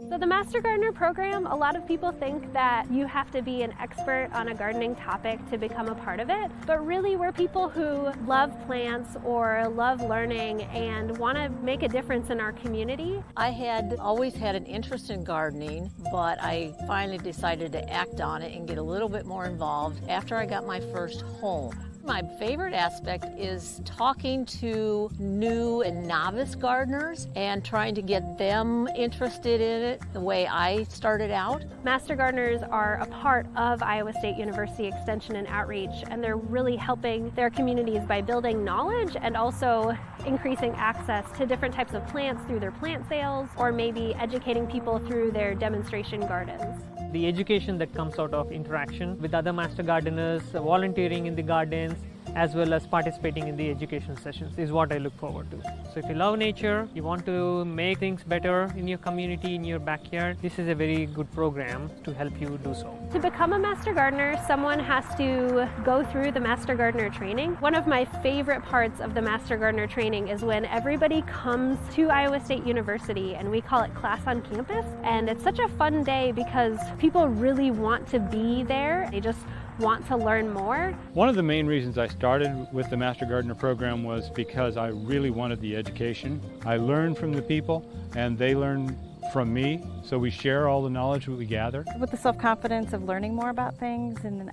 So the Master Gardener program, a lot of people think that you have to be an expert on a gardening topic to become a part of it, but really we're people who love plants or love learning and want to make a difference in our community. I had always had an interest in gardening, but I finally decided to act on it and get a little bit more involved after I got my first home. My favorite aspect is talking to new and novice gardeners and trying to get them interested in it the way I started out. Master Gardeners are a part of Iowa State University Extension and Outreach, and they're really helping their communities by building knowledge and also increasing access to different types of plants through their plant sales, or maybe educating people through their demonstration gardens. The education that comes out of interaction with other master gardeners, volunteering in the gardens, as well as participating in the education sessions is what I look forward to. So if you love nature, you want to make things better in your community, in your backyard, this is a very good program to help you do so. To become a Master Gardener, someone has to go through the Master Gardener training. One of my favorite parts of the Master Gardener training is when everybody comes to Iowa State University, and we call it Class on Campus. And it's such a fun day because people really want to be there. They just want to learn more. One of the main reasons I started with the Master Gardener program was because I really wanted the education. I learned from the people and they learn from me, so we share all the knowledge that we gather. With the self-confidence of learning more about things and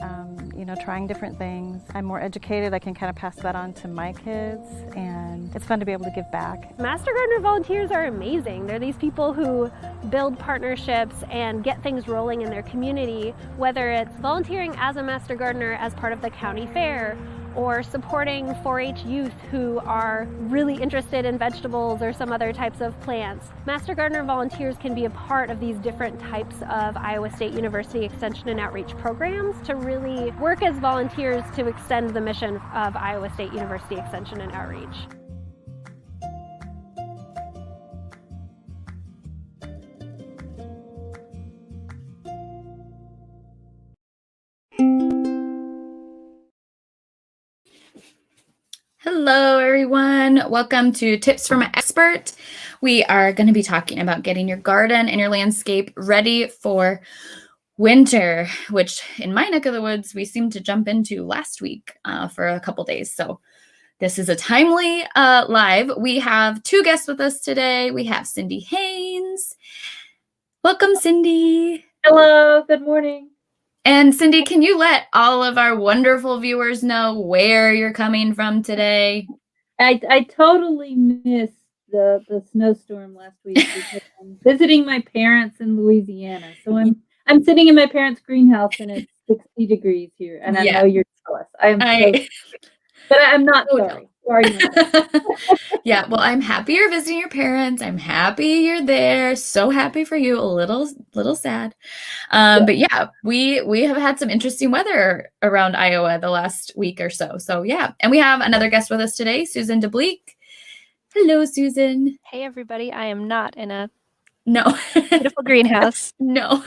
trying different things, I'm more educated. I can kind of pass that on to my kids, and it's fun to be able to give back. Master Gardener volunteers are amazing. They're these people who build partnerships and get things rolling in their community, whether it's volunteering as a Master Gardener as part of the county fair, or supporting 4-H youth who are really interested in vegetables or some other types of plants. Master Gardener volunteers can be a part of these different types of Iowa State University Extension and Outreach programs to really work as volunteers to extend the mission of Iowa State University Extension and Outreach. Hello, everyone. Welcome to Tips from an Expert. We are going to be talking about getting your garden and your landscape ready for winter, which in my neck of the woods, we seemed to jump into last week for a couple days. So this is a timely live. We have two guests with us today. We have Cindy Haynes. Welcome, Cindy. Hello, good morning. And Cindy, can you let all of our wonderful viewers know where you're coming from today? I totally missed the snowstorm last week because I'm visiting my parents in Louisiana. So I'm sitting in my parents' greenhouse and it's 60 degrees here, and I know you're jealous. But I'm not sorry. Sorry. Yeah, well, I'm happy you're visiting your parents. I'm happy you're there. So happy for you. A little sad. But yeah, we have had some interesting weather around Iowa the last week or so. So yeah, and we have another guest with us today, Susan DeBleek. Hello, Susan. Hey, everybody. I am not in a No. beautiful greenhouse. No,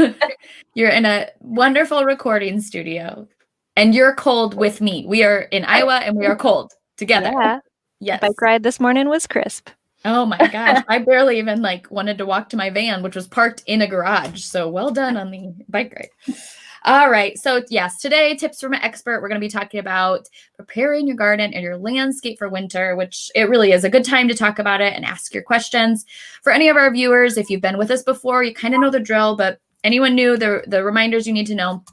you're in a wonderful recording studio, and you're cold with me. We are in Iowa, and we are cold together. Yeah. Yes. The bike ride this morning was crisp. Oh my gosh. I barely even wanted to walk to my van, which was parked in a garage. So well done on the bike ride. All right. So yes, today, Tips from an Expert, we're going to be talking about preparing your garden and your landscape for winter, which it really is a good time to talk about it and ask your questions. For any of our viewers, if you've been with us before, you kind of know the drill, but anyone new, the reminders you need to know,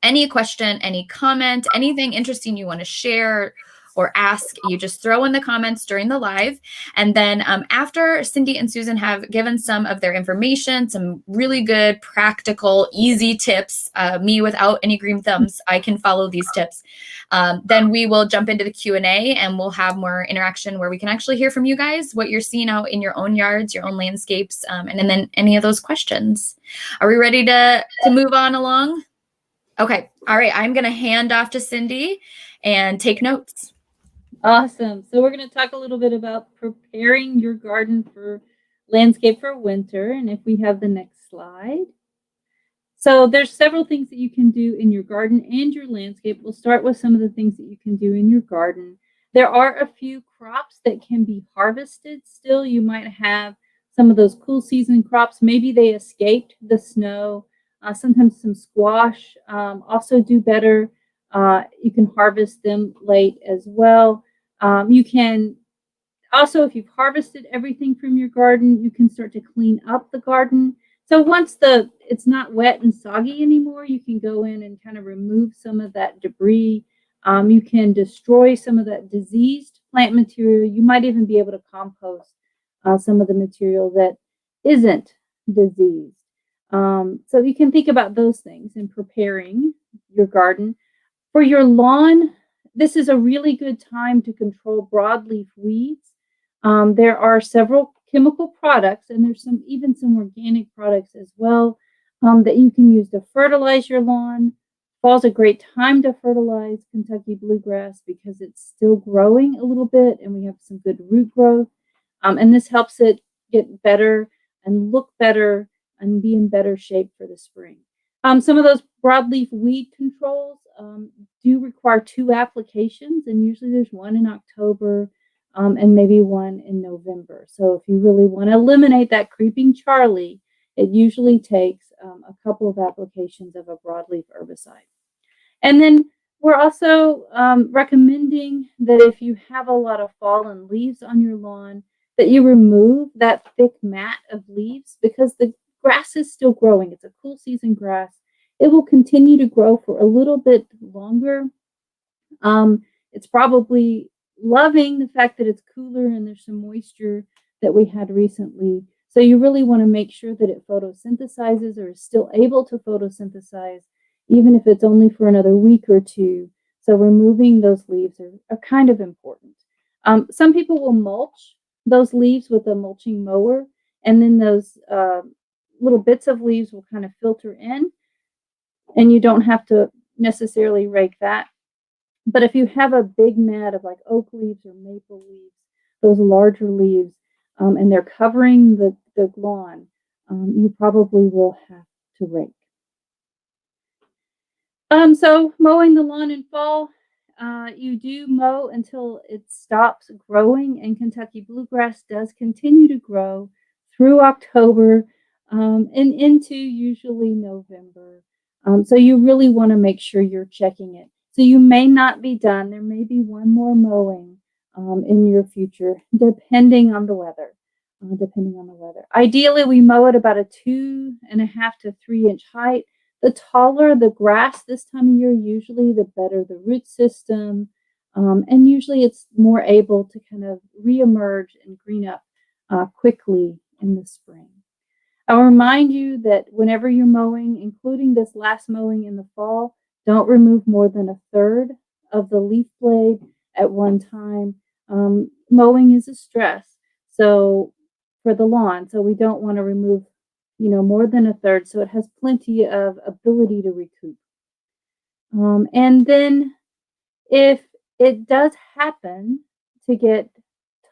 any question, any comment, anything interesting you want to share or ask, you just throw in the comments during the live. And then after Cindy and Susan have given some of their information, some really good, practical, easy tips, me without any green thumbs, I can follow these tips. Then we will jump into the Q&A and we'll have more interaction where we can actually hear from you guys, what you're seeing out in your own yards, your own landscapes, and then any of those questions. Are we ready to move on along? Okay. All right. I'm going to hand off to Cindy and take notes. Awesome. So we're going to talk a little bit about preparing your garden for landscape for winter. And if we have the next slide. So there's several things that you can do in your garden and your landscape. We'll start with some of the things that you can do in your garden. There are a few crops that can be harvested still. You might have some of those cool season crops. Maybe they escaped the snow. Sometimes some squash also do better. You can harvest them late as well. You can also, if you've harvested everything from your garden, you can start to clean up the garden. So once it's not wet and soggy anymore, you can go in and kind of remove some of that debris. You can destroy some of that diseased plant material. You might even be able to compost some of the material that isn't diseased. So you can think about those things in preparing your garden. For your lawn, this is a really good time to control broadleaf weeds. There are several chemical products, and there's even some organic products as well that you can use to fertilize your lawn. Fall's a great time to fertilize Kentucky bluegrass because it's still growing a little bit, and we have some good root growth. And this helps it get better and look better and be in better shape for the spring. Some of those broadleaf weed controls do require 2 applications, and usually there's one in October and maybe one in November. So if you really want to eliminate that creeping Charlie, it usually takes a couple of applications of a broadleaf herbicide. And then we're also recommending that if you have a lot of fallen leaves on your lawn, that you remove that thick mat of leaves because the grass is still growing. It's a cool season grass. It will continue to grow for a little bit longer. It's probably loving the fact that it's cooler and there's some moisture that we had recently. So you really want to make sure that it photosynthesizes or is still able to photosynthesize, even if it's only for another week or two. So removing those leaves are kind of important. Some people will mulch those leaves with a mulching mower, and then those little bits of leaves will kind of filter in, and you don't have to necessarily rake that. But if you have a big mat of like oak leaves or maple leaves, those larger leaves, and they're covering the lawn, you probably will have to rake. So mowing the lawn in fall, you do mow until it stops growing, and Kentucky bluegrass does continue to grow through October and into usually November. So you really want to make sure you're checking it. So you may not be done. There may be one more mowing in your future, depending on the weather. Ideally, we mow at about a 2.5 to 3 inch height. The taller the grass this time of year, usually the better the root system. And usually it's more able to kind of reemerge and green up quickly in the spring. I'll remind you that whenever you're mowing, including this last mowing in the fall, don't remove more than 1/3 of the leaf blade at one time. Mowing is a stress, so for the lawn, so we don't want to remove more than 1/3, so it has plenty of ability to recoup. And then if it does happen to get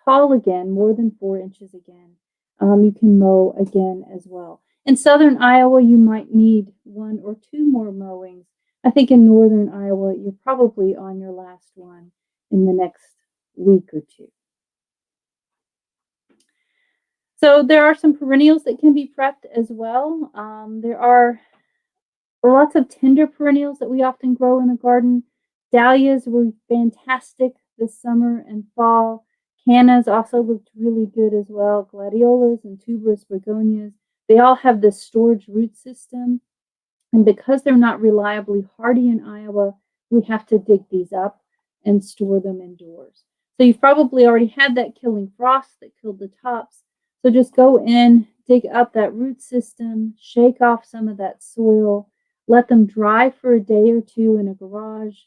tall again, more than 4 inches again, you can mow again as well. In southern Iowa, you might need 1 or 2 more mowings. I think in northern Iowa, you're probably on your last one in the next week or two. So there are some perennials that can be prepped as well. There are lots of tender perennials that we often grow in the garden. Dahlias were fantastic this summer and fall. Cannas also looked really good as well. Gladiolas and tuberous begonias, they all have this storage root system. And because they're not reliably hardy in Iowa, we have to dig these up and store them indoors. So you've probably already had that killing frost that killed the tops. So just go in, dig up that root system, shake off some of that soil, let them dry for a day or two in a garage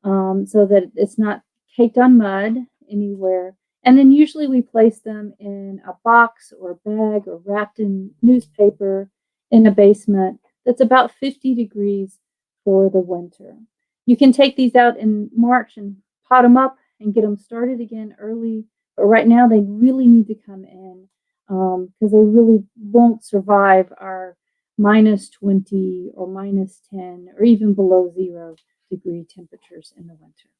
so that it's not caked on mud anywhere. And then usually we place them in a box or a bag or wrapped in newspaper in a basement that's about 50 degrees for the winter. You can take these out in March and pot them up and get them started again early. But right now they really need to come in because they really won't survive our -20 or -10 or even below 0 degree temperatures in the winter.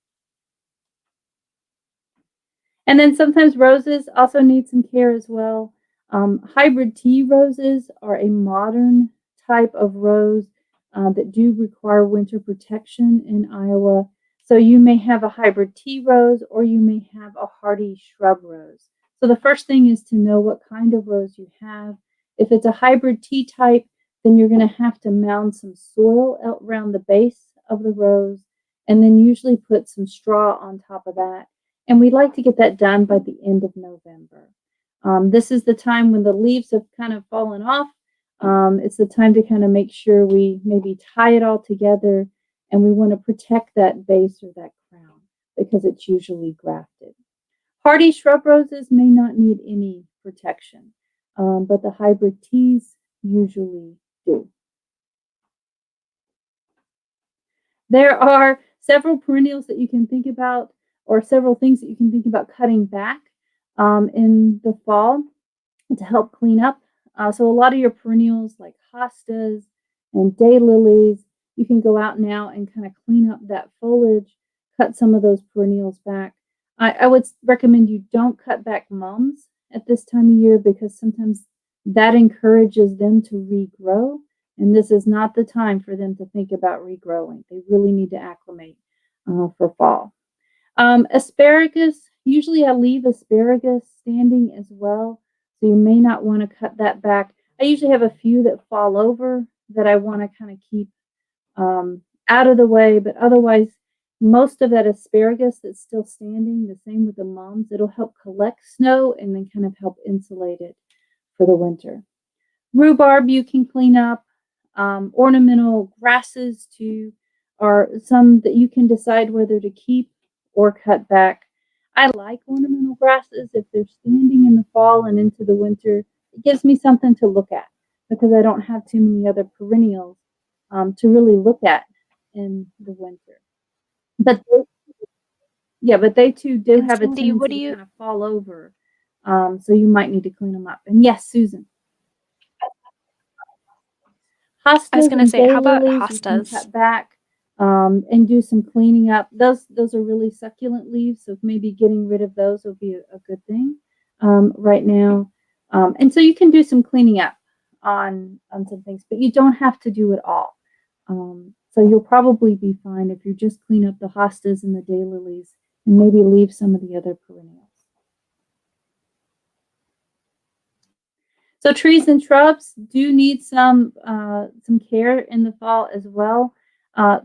And then sometimes roses also need some care as well. Hybrid tea roses are a modern type of rose that do require winter protection in Iowa. So you may have a hybrid tea rose or you may have a hardy shrub rose. So the first thing is to know what kind of rose you have. If it's a hybrid tea type, then you're going to have to mound some soil out around the base of the rose and then usually put some straw on top of that. And we like to get that done by the end of November. This is the time when the leaves have kind of fallen off. It's the time to kind of make sure we maybe tie it all together, and we want to protect that base or that crown because it's usually grafted. Hardy shrub roses may not need any protection, but the hybrid teas usually do. There are several perennials that you can think about, or several things that you can think about cutting back in the fall to help clean up. So a lot of your perennials like hostas and daylilies, you can go out now and kind of clean up that foliage, cut some of those perennials back. I would recommend you don't cut back mums at this time of year because sometimes that encourages them to regrow. And this is not the time for them to think about regrowing. They really need to acclimate for fall. Asparagus, usually I leave asparagus standing as well. So you may not want to cut that back. I usually have a few that fall over that I want to kind of keep out of the way, but otherwise, most of that asparagus that's still standing, the same with the mums, it'll help collect snow and then kind of help insulate it for the winter. Rhubarb you can clean up. Ornamental grasses too are some that you can decide whether to keep or cut back. I like ornamental grasses if they're standing in the fall and into the winter. It gives me something to look at because I don't have too many other perennials to really look at in the winter. But they too do And have a Cindy, what tendency do to you kind of fall over. So you might need to clean them up. And yes, Susan. I was Hostas going to and say, how about daylilies you can hostas? cut back and do some cleaning up. Those are really succulent leaves, so maybe getting rid of those will be a good thing right now. And so you can do some cleaning up on some things, but you don't have to do it all. So you'll probably be fine if you just clean up the hostas and the daylilies and maybe leave some of the other perennials. So trees and shrubs do need some care in the fall as well.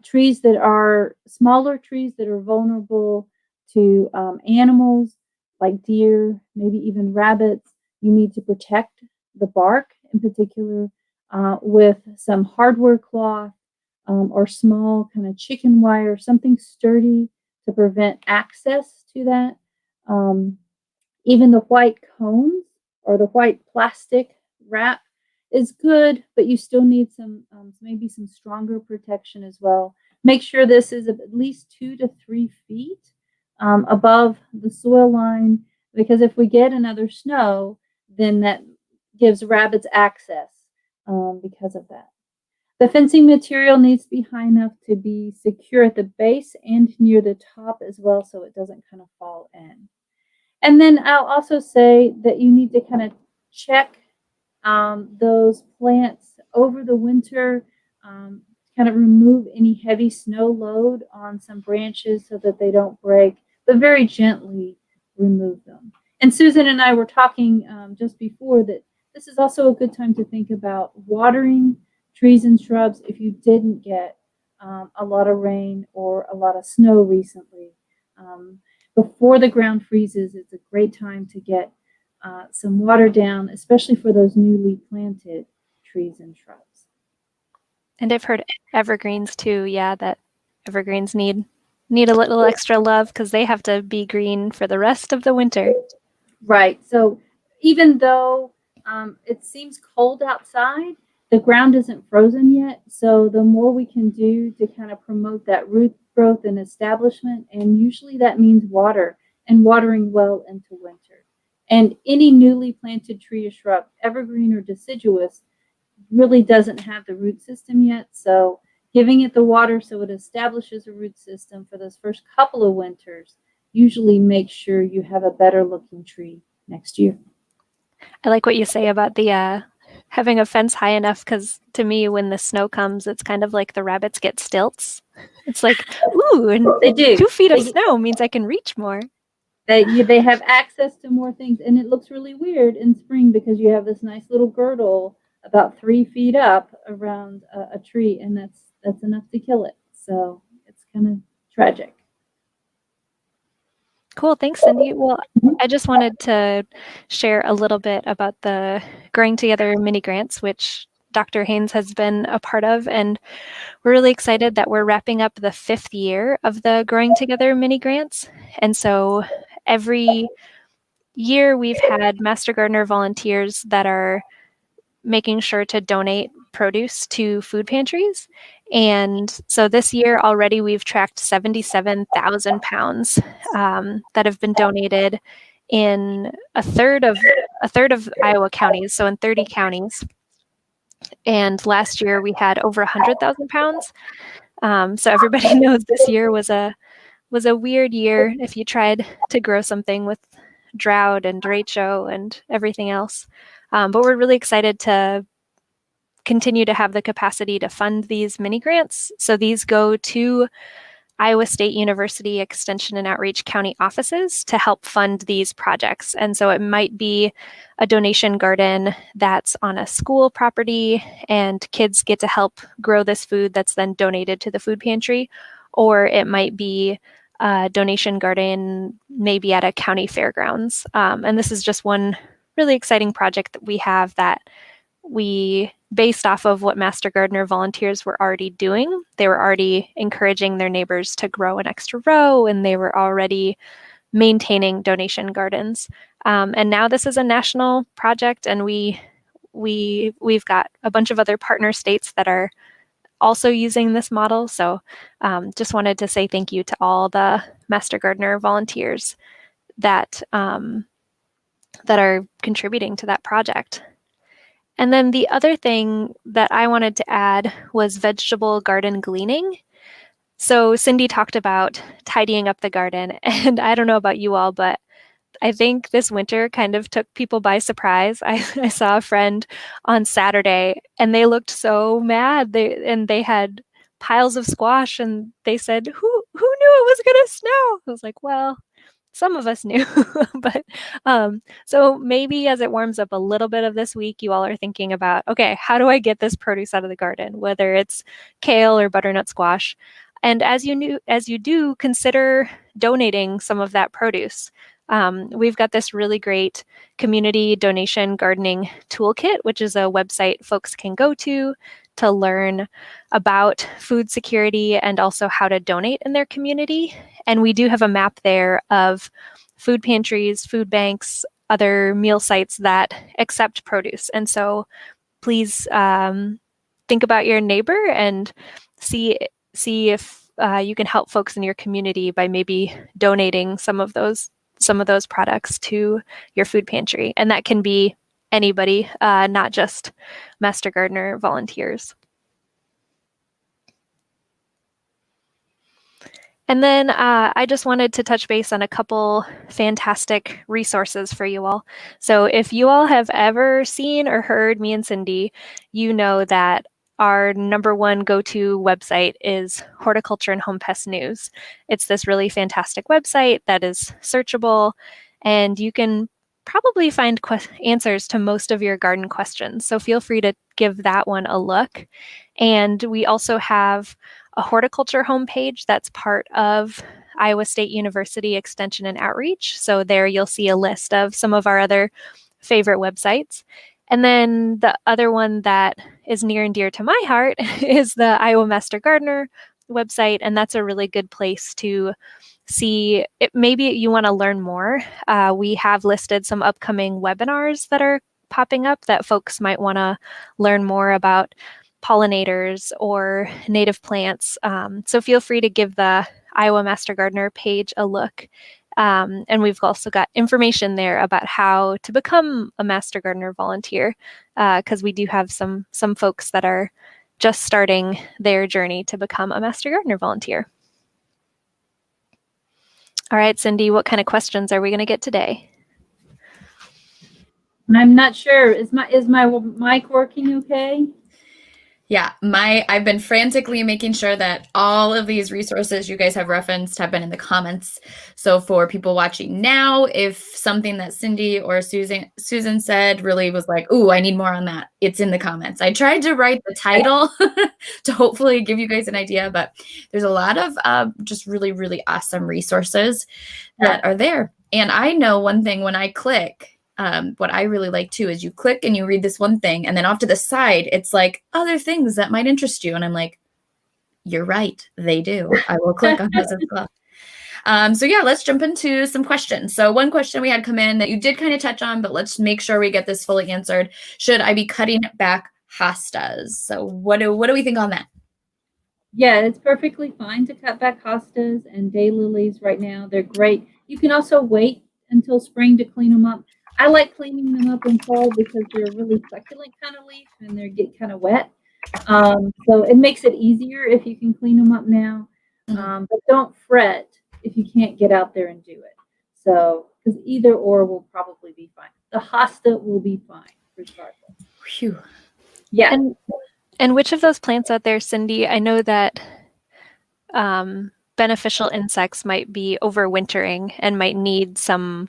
Trees that are smaller trees that are vulnerable to animals like deer, maybe even rabbits, you need to protect the bark in particular with some hardware cloth or small kind of chicken wire, something sturdy to prevent access to that. Even the white cones or the white plastic wrap is good, but you still need some maybe some stronger protection as well. Make sure this is at least 2 to 3 feet above the soil line, because if we get another snow, then that gives rabbits access because of that. The fencing material needs to be high enough to be secure at the base and near the top as well, so it doesn't kind of fall in. And then I'll also say that you need to kind of check those plants over the winter, kind of remove any heavy snow load on some branches so that they don't break, but very gently remove them. And Susan and I were talking just before that this is also a good time to think about watering trees and shrubs if you didn't get a lot of rain or a lot of snow recently. Before the ground freezes, it's a great time to get some water down, especially for those newly planted trees and shrubs. And I've heard evergreens too. Yeah, that evergreens need a little extra love because they have to be green for the rest of the winter. Right. So even though it seems cold outside, the ground isn't frozen yet. So the more we can do to kind of promote that root growth and establishment, and usually that means water and watering well into winter. And any newly planted tree or shrub, evergreen or deciduous, really doesn't have the root system yet. So giving it the water so it establishes a root system for those first couple of winters usually makes sure you have a better looking tree next year. I like what you say about the having a fence high enough, because to me, when the snow comes, it's kind of like the rabbits get stilts. It's like, ooh, and They do. 2 feet of snow means I can reach more. They have access to more things, and it looks really weird in spring because you have this nice little girdle about 3 feet up around a tree, and that's enough to kill it. So it's kind of tragic. Cool, thanks, Cindy. Well, I just wanted to share a little bit about the Growing Together mini grants, which Dr. Haynes has been a part of, and we're really excited that we're wrapping up the 5th year of the Growing Together mini grants. And so every year we've had Master Gardener volunteers that are making sure to donate produce to food pantries. And so this year already we've tracked 77,000 pounds that have been donated in a third of Iowa counties, so in 30 counties. And last year we had over 100,000 pounds. So everybody knows this year was a weird year if you tried to grow something with drought and derecho and everything else. But we're really excited to continue to have the capacity to fund these mini grants. So these go to Iowa State University Extension and Outreach County offices to help fund these projects. And so it might be a donation garden that's on a school property and kids get to help grow this food that's then donated to the food pantry, or it might be a donation garden maybe at a county fairgrounds. And this is just one really exciting project that we have that we based off of what Master Gardener volunteers were already doing. They were already encouraging their neighbors to grow an extra row, and they were already maintaining donation gardens. And now this is a national project, and we've got a bunch of other partner states that are also using this model. So just wanted to say thank you to all the Master Gardener volunteers that that are contributing to that project. And then the other thing that I wanted to add was vegetable garden gleaning. So Cindy talked about tidying up the garden, and I don't know about you all, but I think this winter kind of took people by surprise. I saw a friend on Saturday, and they looked so mad. They had piles of squash, and they said, "Who knew it was going to snow?" I was like, "Well, some of us knew." But so maybe as it warms up a little bit of this week, you all are thinking about, okay, how do I get this produce out of the garden, whether it's kale or butternut squash? And as you do, consider donating some of that produce. We've got this really great community donation gardening toolkit, which is a website folks can go to learn about food security and also how to donate in their community. And we do have a map there of food pantries, food banks, other meal sites that accept produce. And so please think about your neighbor and see if you can help folks in your community by maybe donating some of those products to your food pantry. And that can be anybody, not just Master Gardener volunteers. And then I just wanted to touch base on a couple fantastic resources for you all. So if you all have ever seen or heard me and Cindy, you know that our #1 go-to website is Horticulture and Home Pest News. It's this really fantastic website that is searchable, and you can probably find answers to most of your garden questions. So feel free to give that one a look. And we also have a horticulture homepage that's part of Iowa State University Extension and Outreach. So there you'll see a list of some of our other favorite websites. And then the other one that is near and dear to my heart is the Iowa Master Gardener website. And that's a really good place to see it. Maybe you want to learn more. We have listed some upcoming webinars that are popping up that folks might want to learn more about pollinators or native plants. So feel free to give the Iowa Master Gardener page a look. And we've also got information there about how to become a Master Gardener volunteer, because we do have some folks that are just starting their journey to become a Master Gardener volunteer. All right, Cindy, what kind of questions are we going to get today? I'm not sure. Is my mic working okay? Yeah, I've been frantically making sure that all of these resources you guys have referenced have been in the comments. So for people watching now, if something that Cindy or Susan said really was like, "Ooh, I need more on that," it's in the comments. I tried to write the title to hopefully give you guys an idea, but there's a lot of just really, really awesome resources that are there. And I know one thing when I click. What I really like too is you click and you read this one thing, and then off to the side, it's like other things that might interest you. And I'm like, you're right, they do. I will click on those as well. So yeah, let's jump into some questions. So one question we had come in that you did kind of touch on, but let's make sure we get this fully answered. Should I be cutting back hostas? So what do we think on that? Yeah, it's perfectly fine to cut back hostas and daylilies right now. They're great. You can also wait until spring to clean them up. I like cleaning them up in fall because they're a really succulent kind of leaf and they get kind of wet. So it makes it easier if you can clean them up now. But don't fret if you can't get out there and do it. So, because either or will probably be fine. The hosta will be fine regardless. Phew. Yeah. And which of those plants out there, Cindy? I know that beneficial insects might be overwintering and might need some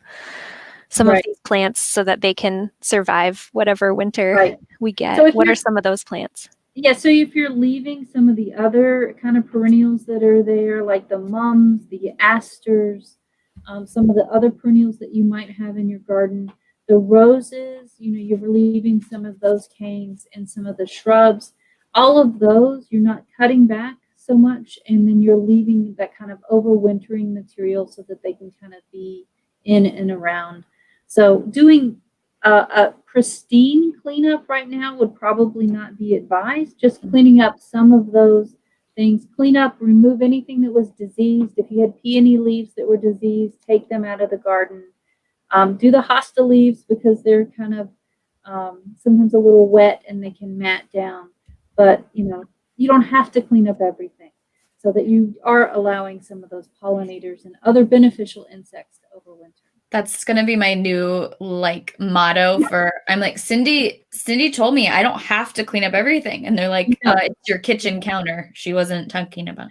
of these plants so that they can survive whatever winter we get. So what are some of those plants? Yeah, so if you're leaving some of the other kind of perennials that are there, like the mums, the asters, some of the other perennials that you might have in your garden, the roses, you're leaving some of those canes and some of the shrubs, all of those, you're not cutting back so much, and then you're leaving that kind of overwintering material so that they can kind of be in and around. So doing a pristine cleanup right now would probably not be advised. Just cleaning up some of those things. Clean up, remove anything that was diseased. If you had peony leaves that were diseased, take them out of the garden. Do the hosta leaves because they're kind of sometimes a little wet and they can mat down. But, you don't have to clean up everything so that you are allowing some of those pollinators and other beneficial insects to overwinter. That's going to be my new motto for, I'm like, Cindy told me I don't have to clean up everything. And they're like, it's your kitchen counter. She wasn't talking about.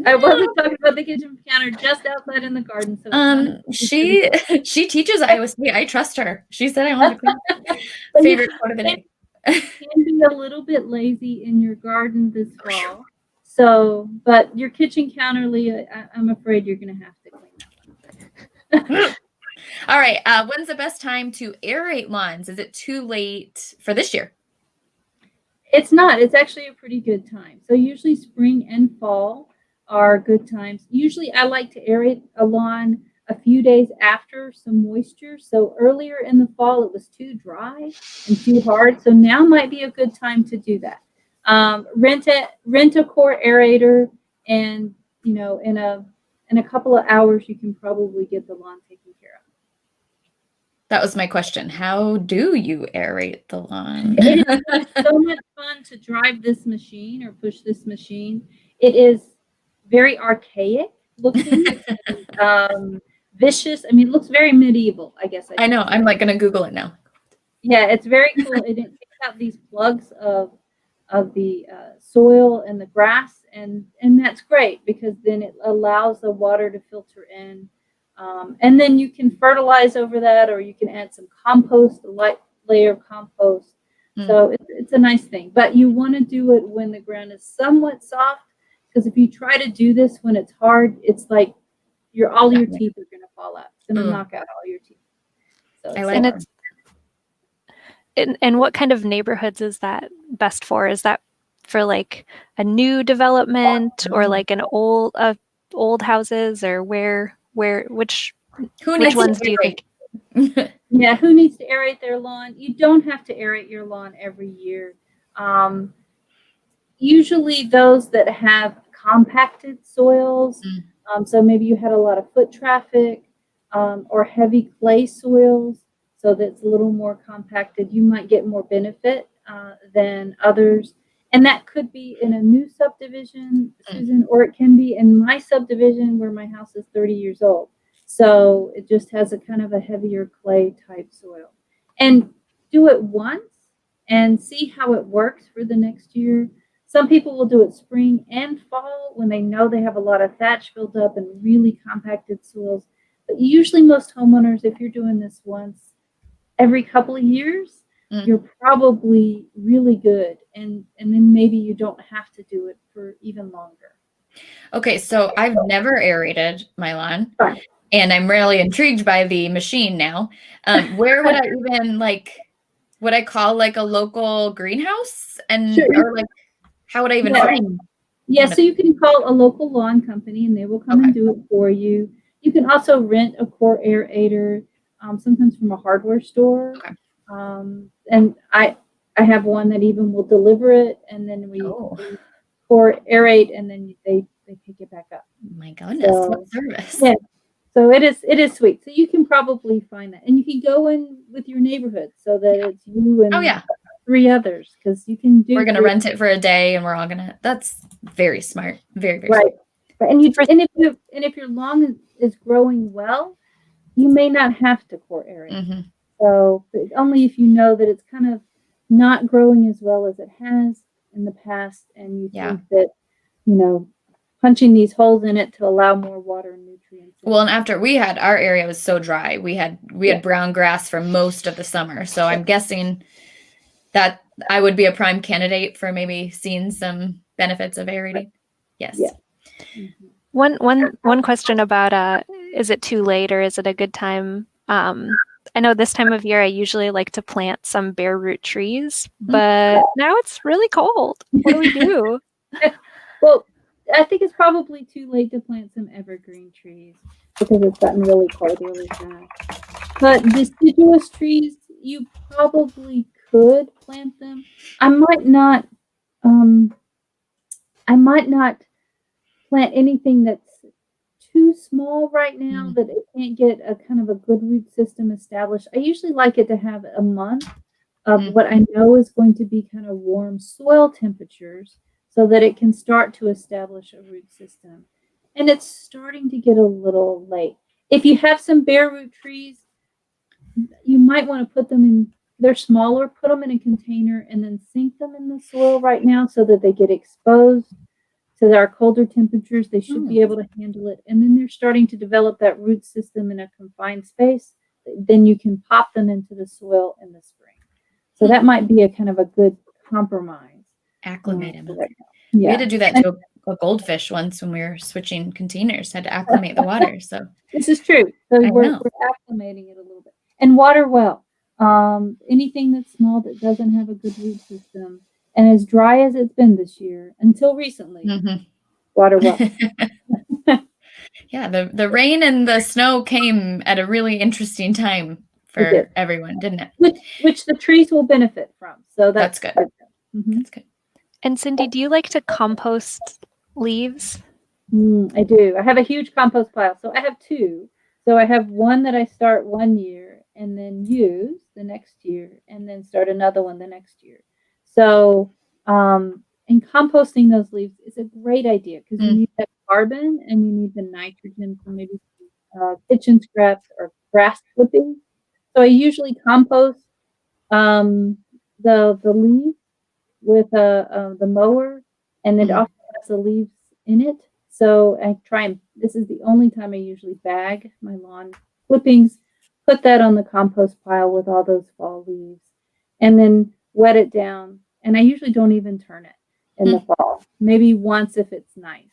I wasn't talking about the kitchen counter, just outside in the garden. So she teaches Iowa State. I trust her. She said I wanted to clean up. Favorite quote of the day. Can be a little bit lazy in your garden this fall. So, but your kitchen counter, Leah, I'm afraid you're going to have to clean that one. All right. When's the best time to aerate lawns? Is it too late for this year? It's not. It's actually a pretty good time. So usually spring and fall are good times. Usually I like to aerate a lawn a few days after some moisture. So earlier in the fall, it was too dry and too hard. So now might be a good time to do that. Rent a core aerator, and in a couple of hours, you can probably get the lawn taken care of. That was my question. How do you aerate the lawn? It is so much fun to drive this machine or push this machine. It is very archaic looking, vicious. I mean, it looks very medieval, I guess. I know. I'm going to Google it now. Yeah, it's very cool. It takes out these plugs of the soil and the grass, and that's great because then it allows the water to filter in. And then you can fertilize over that, or you can add some compost, a light layer of compost. So it's a nice thing. But you want to do it when the ground is somewhat soft, because if you try to do this when it's hard, it's like all your teeth are going to fall out. It's going to knock out all your teeth. So I like it. And what kind of neighborhoods is that best for? Is that for like a new development or like an old houses, or which ones do you think? Yeah, who needs to aerate their lawn? You don't have to aerate your lawn every year. Usually those that have compacted soils, so maybe you had a lot of foot traffic, or heavy clay soils, so that's a little more compacted, you might get more benefit than others. And that could be in a new subdivision, Susan, or it can be in my subdivision where my house is 30 years old. So it just has a kind of a heavier clay type soil. And do it once and see how it works for the next year. Some people will do it spring and fall when they know they have a lot of thatch built up and really compacted soils. But usually most homeowners, if you're doing this once every couple of years, you're probably really good. And then maybe you don't have to do it for even longer. Okay, so I've never aerated my lawn. Fine. And I'm really intrigued by the machine now. Where would I even would I call like a local greenhouse? And Sure. or like, how would I even find? Yeah, so you can call a local lawn company and they will come and do it for you. You can also rent a core aerator, sometimes from a hardware store. Okay. And I have one that even will deliver it, and then we core aerate, and then they pick it back up. My goodness, what service! Yeah. So it is sweet. So you can probably find that, and you can go in with your neighborhood so that it's you and 3 others, because you can do. We're gonna rent it for a day, and we're all gonna. That's very smart. Very very right. Smart. And if your lawn is growing well, you may not have to core aerate. So only if you know that it's kind of not growing as well as it has in the past, and you think that punching these holes in it to allow more water and nutrients. Well, and after our area was so dry, we had brown grass for most of the summer. So I'm guessing that I would be a prime candidate for maybe seeing some benefits of aerating. Yes. Yeah. One question about is it too late or is it a good time? I know this time of year I usually like to plant some bare root trees, but now it's really cold. What do we do? Well, I think it's probably too late to plant some evergreen trees because it's gotten really cold really fast. But deciduous trees, you probably could plant them. I might not plant anything that's too small right now that it can't get a kind of a good root system established. I usually like it to have a month of what I know is going to be kind of warm soil temperatures so that it can start to establish a root system. And it's starting to get a little late. If you have some bare root trees, you might want to put them in, they're smaller, put them in a container and then sink them in the soil right now so that they get exposed to our colder temperatures. They should be able to handle it. And then they're starting to develop that root system in a confined space. Then you can pop them into the soil in the spring. So that might be a kind of a good compromise. Acclimate them. We had to do that to a goldfish once when we were switching containers, had to acclimate the water. So this is true. So we're acclimating it a little bit. And water well. Anything that's small that doesn't have a good root system and as dry as it's been this year until recently, water well. Yeah, the rain and the snow came at a really interesting time for everyone, didn't it? Which the trees will benefit from. So that's good. That's good. And Cindy, do you like to compost leaves? I do. I have a huge compost pile. So I have 2. So I have one that I start one year and then use the next year and then start another one the next year. So in composting those leaves is a great idea because you need that carbon and you need the nitrogen from maybe kitchen scraps or grass clippings. So I usually compost the leaves with the mower, and it also has the leaves in it. So I this is the only time I usually bag my lawn clippings, put that on the compost pile with all those fall leaves, and then wet it down. And I usually don't even turn it in the fall, maybe once if it's nice.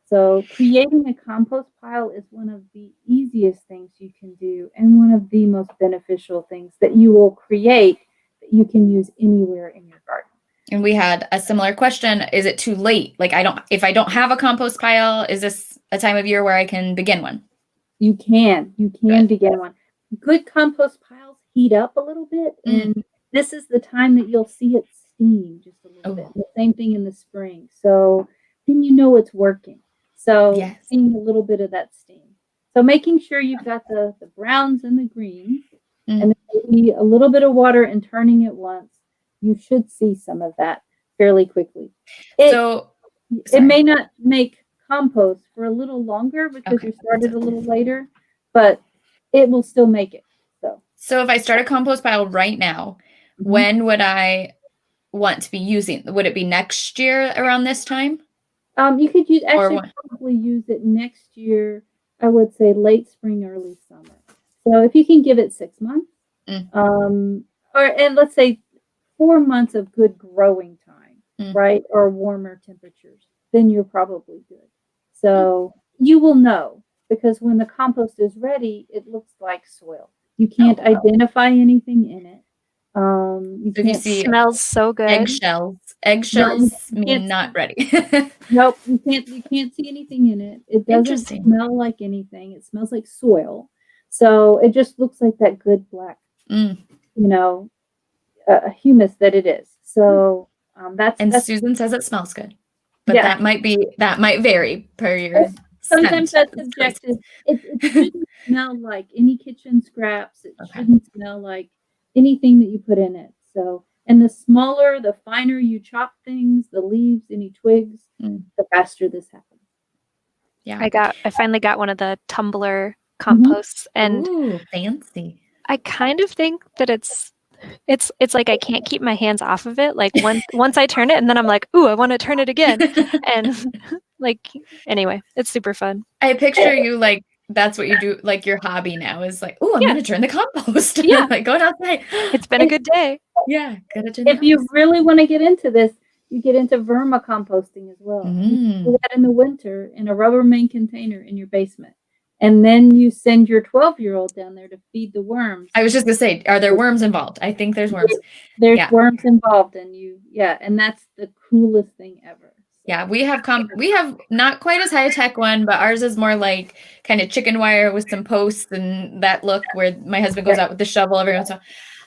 So creating a compost pile is one of the easiest things you can do and one of the most beneficial things that you will create that you can use anywhere in your garden. And we had a similar question. Is it too late? Like if I don't have a compost pile, is this a time of year where I can begin one? You can begin one. Good compost piles heat up a little bit. And this is the time that you'll see it steam just a little bit. The same thing in the spring. So then you know it's working. So seeing a little bit of that steam. So making sure you've got the browns and the greens and then maybe a little bit of water and turning it once. You should see some of that fairly quickly. It may not make compost for a little longer because you started a little later, but it will still make it. So if I start a compost pile right now, when would I want to be using? Would it be next year around this time? You could use Or probably use it next year. I would say late spring, early summer. So if you can give it 6 months, and let's say 4 months of good growing time, right, or warmer temperatures, then you're probably good. So you will know, because when the compost is ready, it looks like soil. You can't identify anything in it. You if you see smells so good. Eggshells mean not ready. Nope, you can't see anything in it. It doesn't smell like anything. It smells like soil. So it just looks like that good black, humus that it is. So that's Susan says it smells good, but that might vary per your. Sometimes that's subjective. It shouldn't smell like any kitchen scraps. It shouldn't smell like anything that you put in it. So, and the smaller, the finer you chop things, the leaves, any twigs, the faster this happens. Yeah, I finally got one of the tumbler composts, and fancy. I kind of think that it's like I can't keep my hands off of it. Like once I turn it, and then I'm like, ooh, I want to turn it again, and anyway, it's super fun. I picture you like that's what you do, like your hobby now is like, oh, I'm gonna turn the compost. Yeah, like going outside. It's been a good day. Yeah, gotta turn. If you really want to get into this, you get into vermicomposting as well. You do that in the winter in a Rubbermaid container in your basement. And then you send your 12-year-old down there to feed the worms. I was just gonna say, are there worms involved? I think there's worms. There's worms involved, and and that's the coolest thing ever. Yeah, we have not quite as high tech one, but ours is more like kind of chicken wire with some posts and that look where my husband goes out with the shovel every once in a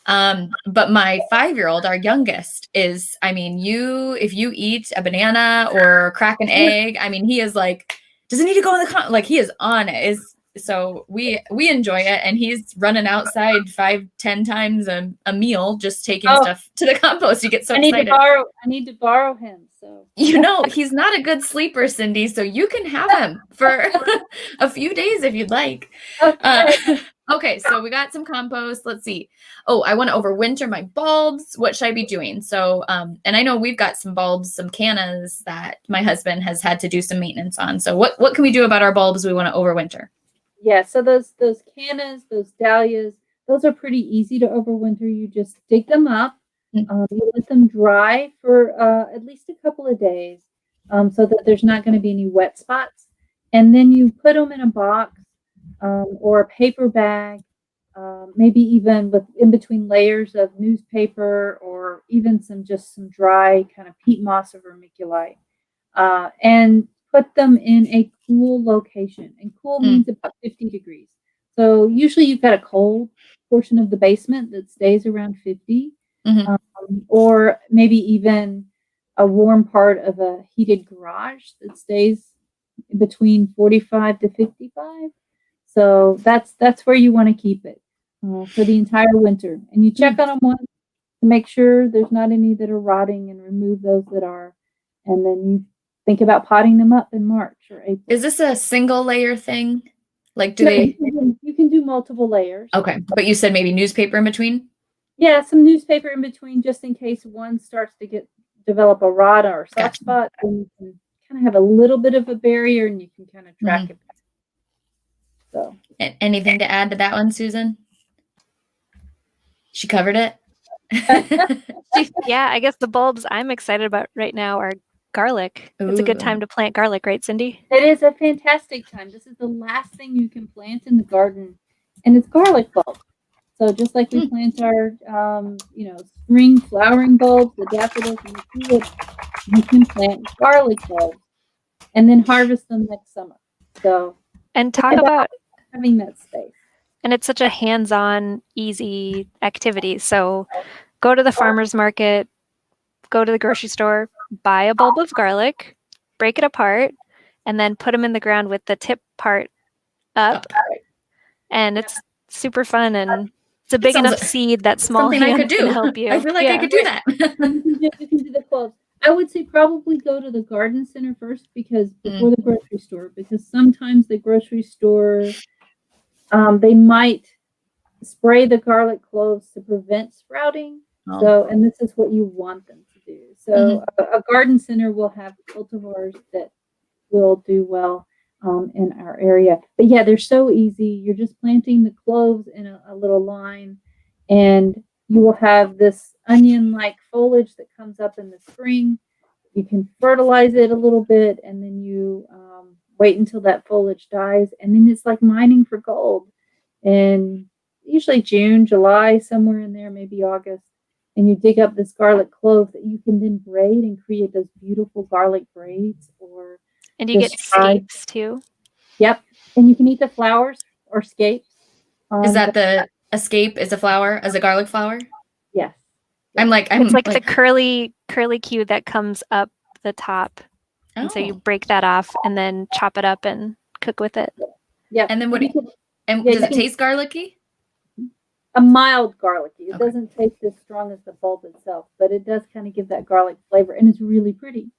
while. But my 5-year-old, our youngest, is, if you eat a banana or crack an egg, he is like, does it need to go in the like he is on it. So we enjoy it, and he's running outside 5-10 times a meal, just taking stuff to the compost. You get so excited. I need to borrow him. So he's not a good sleeper, Cindy. So you can have him for a few days if you'd like. Okay, so we got some compost. Let's see. Oh, I want to overwinter my bulbs. What should I be doing? So, and I know we've got some bulbs, some cannas that my husband has had to do some maintenance on. So what can we do about our bulbs we want to overwinter? Yeah, so those cannas, those dahlias, those are pretty easy to overwinter. You just dig them up. You let them dry for at least a couple of days so that there's not going to be any wet spots. And then you put them in a box or a paper bag, maybe even in between layers of newspaper, or even some dry kind of peat moss or vermiculite, and put them in a cool location. And cool means about 50 degrees. So usually you've got a cold portion of the basement that stays around 50, or maybe even a warm part of a heated garage that stays between 45 to 55. So that's where you want to keep it for the entire winter. And you check on them once to make sure there's not any that are rotting, and remove those that are. And then you think about potting them up in March or April. Is this a single layer thing? Like, you can do multiple layers. Okay, but you said maybe newspaper in between? Yeah, some newspaper in between, just in case one starts to develop a rot or a soft spot, and you can kind of have a little bit of a barrier, and you can kind of track it back. So, anything to add to that one, Susan? She covered it. Yeah, I guess the bulbs I'm excited about right now are garlic. It's a good time to plant garlic, right, Cindy? It is a fantastic time. This is the last thing you can plant in the garden, and it's garlic bulbs. So just like we plant our, spring flowering bulbs, the daffodils and the tulips, you can plant garlic bulbs and then harvest them next summer. So, and talk about having that space. And it's such a hands-on, easy activity. So go to the farmer's market, go to the grocery store, buy a bulb of garlic, break it apart, and then put them in the ground with the tip part up. And it's super fun, and it's a big enough seed that small hands can help you. I feel like I could do that. You can do the bulbs. I would say probably go to the garden center first, because before the grocery store, because sometimes the grocery store, they might spray the garlic cloves to prevent sprouting, Oh. So, and this is what you want them to do. So a garden center will have cultivars that will do well in our area. But yeah, they're so easy. You're just planting the cloves in a little line, and you will have this onion-like foliage that comes up in the spring. You can fertilize it a little bit, and then you wait until that foliage dies, and then it's like mining for gold. And usually June, July, somewhere in there, maybe August, and you dig up this garlic clove that you can then braid and create those beautiful garlic braids. And you get scapes too. Yep, and you can eat the flowers or scapes. Is that the escape is a flower, as a garlic flower? Yes. It's like the curly cue that comes up the top. And so you break that off and then chop it up and cook with it. Yeah. And then does it taste garlicky? A mild garlicky. It doesn't taste as strong as the bulb itself, but it does kind of give that garlic flavor, and it's really pretty.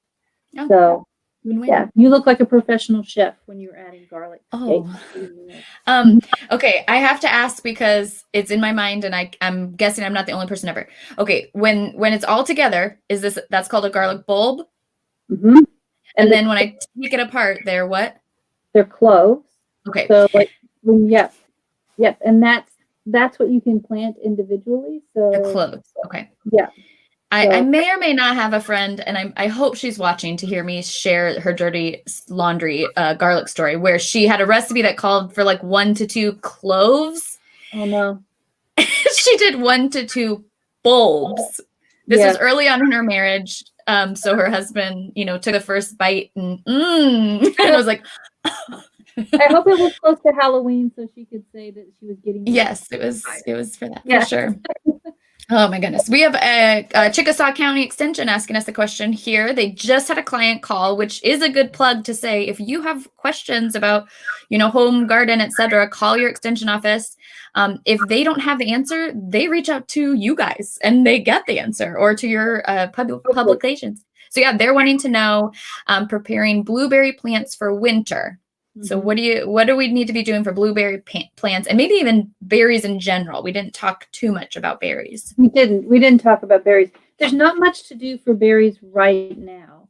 Oh, so win-win. Yeah, you look like a professional chef when you're adding garlic. Okay, I have to ask because it's in my mind, and I'm guessing I'm not the only person ever. Okay, when it's all together, that's called a garlic bulb? Mm-hmm. And then when I take it apart, they're what? They're cloves. Okay. So yep, and that's what you can plant individually. So the cloves. Okay. Yeah. I may or may not have a friend, and I hope she's watching to hear me share her dirty laundry garlic story, where she had a recipe that called for like 1 to 2 cloves. Oh no. She did 1 to 2 bulbs. This was early on in her marriage. So her husband, took the first bite and I was like, I hope it was close to Halloween so she could say that she was getting. Yes, it was for that, for sure. Oh my goodness. We have a Chickasaw County Extension asking us a question here. They just had a client call, which is a good plug to say, if you have questions about, home garden, etc., call your extension office. If they don't have the answer, they reach out to you guys and they get the answer, or to your publications. So yeah, they're wanting to know preparing blueberry plants for winter. So what do we need to be doing for blueberry plants, and maybe even berries in general? We didn't talk too much about berries. We didn't talk about berries. There's not much to do for berries right now.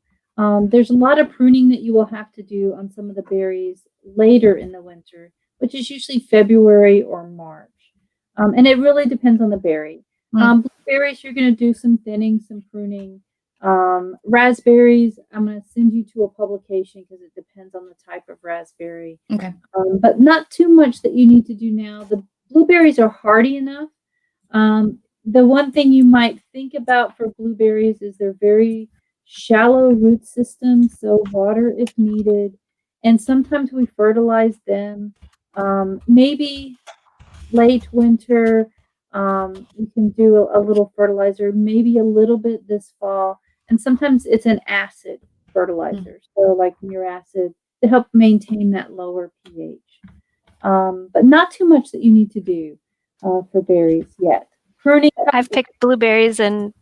There's a lot of pruning that you will have to do on some of the berries later in the winter, which is usually February or March. And it really depends on the berry. Blueberries, you're going to do some thinning, some pruning. Raspberries, I'm going to send you to a publication because it depends on the type of raspberry. Okay. But not too much that you need to do now. The blueberries are hardy enough. The one thing you might think about for blueberries is they're very shallow root systems, so water if needed. And sometimes we fertilize them. Maybe late winter, you can do a little fertilizer, maybe a little bit this fall. And sometimes it's an acid fertilizer, so like Muracid, to help maintain that lower pH. But not too much that you need to do for berries yet. Pruning. I've picked blueberries in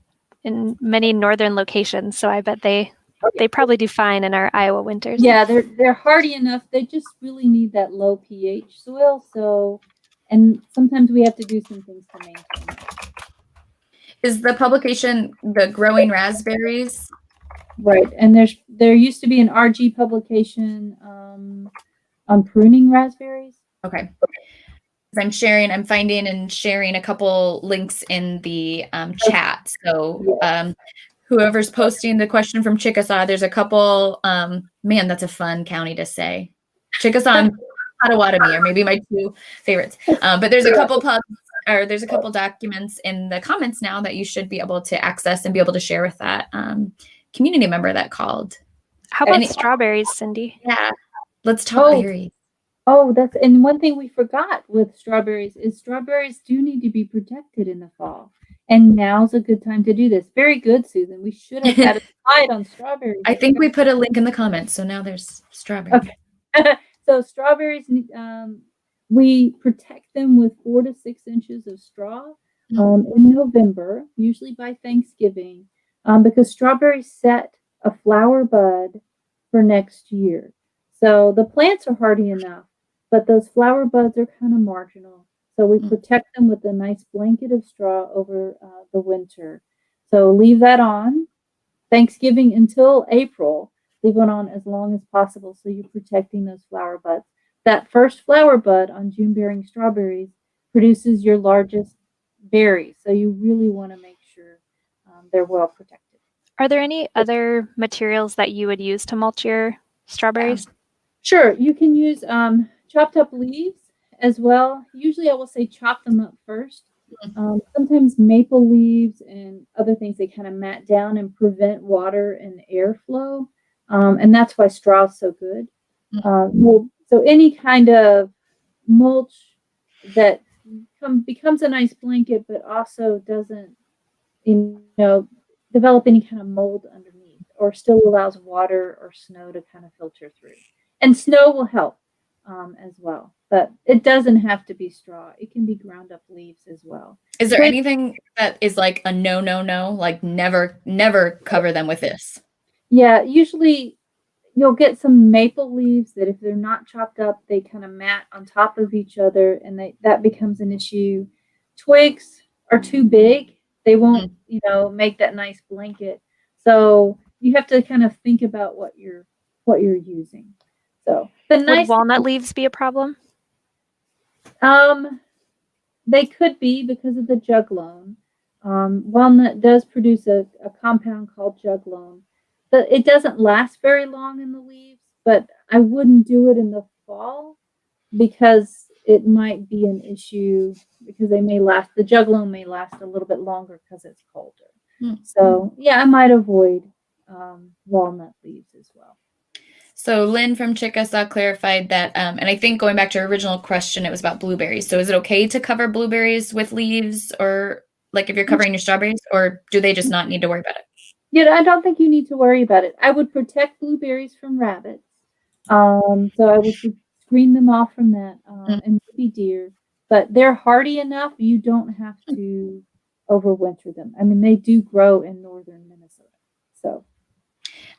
many northern locations, so I bet they probably do fine in our Iowa winters. Yeah, they're hardy enough. They just really need that low pH soil. So, and sometimes we have to do some things to maintain it. Is the publication the Growing Raspberries? Right, and there used to be an RG publication on pruning raspberries. Okay. I'm finding and sharing a couple links in the chat. So whoever's posting the question from Chickasaw, there's a couple, man, that's a fun county to say. Chickasaw and Potawatomi are maybe my 2 favorites. But there's a couple there's a couple documents in the comments now that you should be able to access and be able to share with that community member that called. How about strawberries, Cindy? Yeah, let's talk berries. Oh, and one thing we forgot with strawberries is strawberries do need to be protected in the fall. And now's a good time to do this. Very good, Susan. We should have had a slide on strawberries. I think we put a link in the comments, so now there's strawberries. Okay. So strawberries, we protect them with 4 to 6 inches of straw in November, usually by Thanksgiving, because strawberries set a flower bud for next year. So the plants are hardy enough, but those flower buds are kind of marginal. So we protect them with a nice blanket of straw over the winter. So leave that on. Thanksgiving until April, leave it on as long as possible so you're protecting those flower buds. That first flower bud on June-bearing strawberries produces your largest berries. So you really want to make sure they're well protected. Are there any other materials that you would use to mulch your strawberries? Sure, you can use chopped up leaves as well. Usually I will say chop them up first. Sometimes maple leaves and other things, they kind of mat down and prevent water and airflow. And that's why straw is so good. So any kind of mulch that becomes a nice blanket, but also doesn't, develop any kind of mold underneath, or still allows water or snow to kind of filter through. And snow will help as well, but it doesn't have to be straw. It can be ground up leaves as well. Is there anything that is like a no, like never cover them with this? Yeah, usually you'll get some maple leaves that if they're not chopped up, they kind of mat on top of each other, and that becomes an issue. Twigs are too big. They won't, make that nice blanket. So you have to kind of think about what you're using. So would walnut leaves be a problem? They could be because of the juglone. Walnut does produce a compound called juglone. But it doesn't last very long in the leaves, but I wouldn't do it in the fall because it might be an issue because the juglone may last a little bit longer because it's colder. So yeah, I might avoid walnut leaves as well. So Lynn from Chickasaw clarified that, and I think going back to our original question, it was about blueberries. So is it okay to cover blueberries with leaves, or like if you're covering your strawberries, or do they just not need to worry about it? Yeah, I don't think you need to worry about it. I would protect blueberries from rabbits. So I would screen them off from that and maybe deer. But they're hardy enough, you don't have to overwinter them. I mean, they do grow in northern Minnesota. So